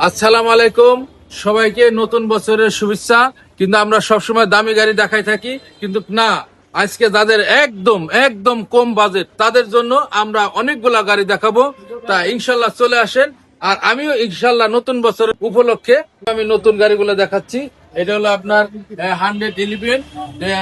আসসালামু আলাইকুম, সবাইকে নতুন বছরের শুভেচ্ছা। কিন্তু আমরা সবসময় দামি গাড়ি দেখাই থাকি, কিন্তু না, আজকে যাদের একদম একদম কম বাজেট তাদের জন্য আমরা অনেকগুলা গাড়ি দেখাবো। তা ইনশাল্লাহ চলে আসেন। আর আমিও ইনশাল্লাহ নতুন বছরের উপলক্ষে আমি নতুন গাড়িগুলো দেখাচ্ছি। এটা হলো আপনার 111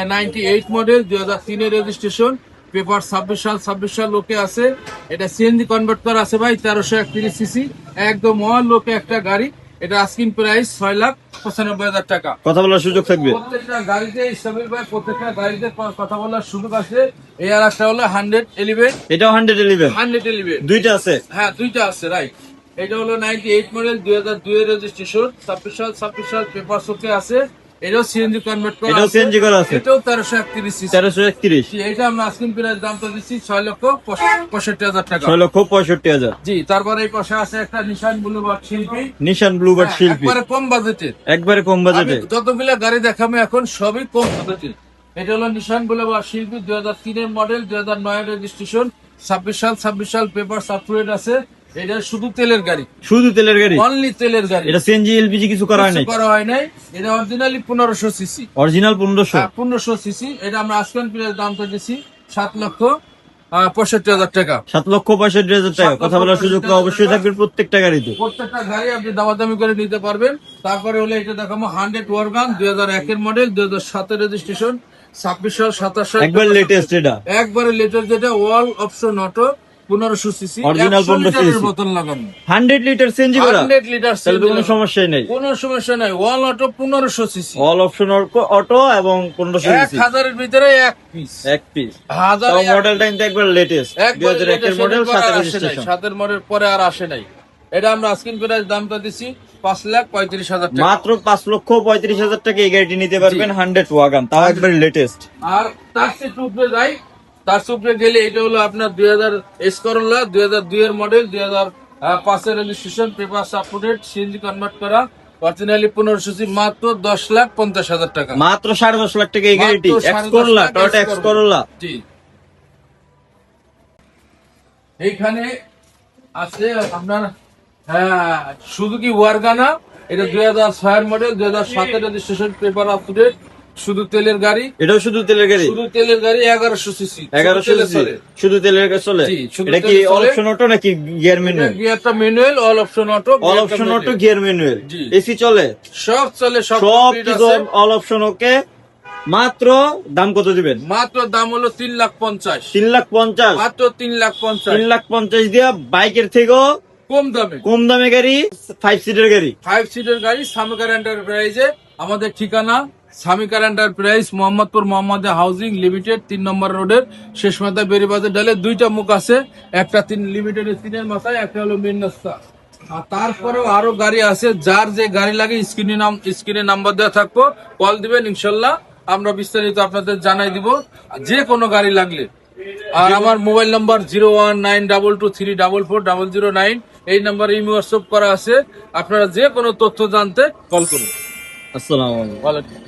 98 মডেল, 2003 রেজিস্ট্রেশন, পেপার 26 সাল লোকে আছে। এটা সিএনজি কনভার্ট করা আছে ভাই, 1331 সিসি, একদম অল লোকে একটা গাড়ি। এটা আস্কিং প্রাইস 6,95,000 টাকা। কথা বলার সুযোগ থাকবে প্রত্যেকটা গাড়িতে ইসলামিক ভাই, প্রত্যেকটা গাড়িতে কথা বলার সুযোগ আছে। এই আর একটা হলো 111, এটাও 111 111 দুইটা আছে। হ্যাঁ, দুইটা আছে, রাইট। এটা হলো 98 মডেল, 2002 রেজিস্ট্রেশন, 26 সাল পেপার ওকে আছে। এটাও সিএনজি কনভার্ট করা, এটাও সিএনজি করা আছে। এটাও 1331 সিসি। 1331 এটা আমরা আস্কিং প্রাইস দামটা দিচ্ছি 6,65,000 টাকা। 6,65,000। জি, তারপরে এই পাশে আছে একটা নিশান ব্লুবার্ড শিল্পী। নিশান ব্লুবার্ড শিল্পী, একবারে কম বাজেটের, একবারে কম বাজেটে। যতগুলা গাড়ি দেখাবো এখন সবই কম বাজেটের। এটা হলো নিশান ব্লুবার্ড শিল্পী, 2003 মডেল, 2009 রেজিস্ট্রেশন, 26 সাল পেপার সাবটুয়েট আছে। এটা শুধু তেলের গাড়ি, শুধু তেলের গাড়ি, অনলি তেলের গাড়ি। এটা সিএনজি এলপিজি কিছু করা হয় নাই, করা হয় নাই। এটা অরিজিনালি 1500 সিসি, অরিজিনাল 1500। 1500 সিসি। এটা আমরা আজকাল প্রাইস দামটা দিচ্ছি 7,65,000 টাকা। 7,65,000 টাকা। কথা বলার সুযোগ তো অবশ্যই থাকবে প্রত্যেকটা গাড়িতে। প্রত্যেকটা গাড়ি আপনি দামাদামি করে নিতে পারবেন। তারপরে হলো এটা দেখাবো 100 ওয়ারগান, 2001 মডেল, 2007 রেজিস্ট্রেশন, 27 সাল একবার লেটেস্ট, এটা একবারে লেটেস্ট, যেটা all option auto, 1500 CC, original 1500 CC বোতল লাগানো, 100 লিটার সিএনজি করা। 100 লিটার। তাহলে তো কোনো সমস্যাই নাই, কোনো সমস্যা নাই। All auto 1500 CC, all option auto এবং 1500 সিসি, 1000 এর ভিতরে এক পিস, এক পিস। হাজার মডেলটা কিন্তু একবার লেটেস্ট, 2001 এর মডেল, 7 রেজিস্ট্রেশন। 7 মডেল পরে আর আসে নাই। এটা আমরা আস্কিং প্রাইস দামটা দিচ্ছি 5,35,000 টাকা। মাত্র 5,35,000 টাকা এই গাড়িটি নিতে পারবেন, 100 ওয়াগন, তাও একবার লেটেস্ট। আর তার চেয়ে উপরে যাই, তার উপরে গেলে এটা হলো আপনার 2000 এস করোলা, 2002 এর মডেল, 2005 এর registration, paper supported, CNG convert করা, অরিজিনালি 1500 সিসি, মাত্র 10,50,000 টাকা। মাত্র 10.5 লাখ টাকা এই গাড়িটি, মাত্র X Corolla, 10.5 Toyota X Corolla. জি, এইখানে আছে আপনার সুজুকি ওয়ারগানা। এটা 2006 এর মডেল, 2007 এর registration, paper up to date, শুধু তেলের গাড়ি। এটাও শুধু তেলের গাড়ি, শুধু তেলের গাড়ি, 1100 সিসি, 1100 সিসি, শুধু তেলের গাড়ি চলে। জি, শুধু এটা কি তেলে অল চলে। অপশন অটো নাকি গিয়ার ম্যানুয়াল? গিয়ারটা manual, all option auto, all option auto, gear manual, জি। এসি চলে, সব চলে, সব সব complete কিছু আছে। All option okay. মাত্র দাম কত দিবেন? মাত্র দাম হলো 3,50,000, 3,50,000। মাত্র 3,50,000, 3,50,000 দিয়া বাইকের থেকেও কম দামে কম দামে গাড়ি, 5 সিটের গাড়ি। 5 সিটের গাড়ি সামিকার এন্টারপ্রাইজে। আমাদের ঠিকানা Samikar enterprise, Mohammadpur Mohammad housing limited, 3 নম্বর রোডের শেষ মাথায় বেরিবাজার ডালে। দুইটা মুখ আছে, একটা লিমিটেডের 3 মাথায়, একটা হলো মেন রাস্তা। আর তারপরেও আরো গাড়ি আছে, যার যে গাড়ি লাগে স্ক্রিনে নাম্বার দেওয়া থাকবো, কল দিবেন, ইনশাল্লাহ আমরা বিস্তারিত আপনাদের জানাই দিব, যে কোনো গাড়ি লাগলে। আর আমার মোবাইল নাম্বার 0192223440009, এই নাম্বারে ইমো হোয়াটসঅ্যাপ করা আছে। আপনারা যে কোনো তথ্য জানতে কল করুন। আসসালামু আলাইকুম। ওয়ালাইকুম।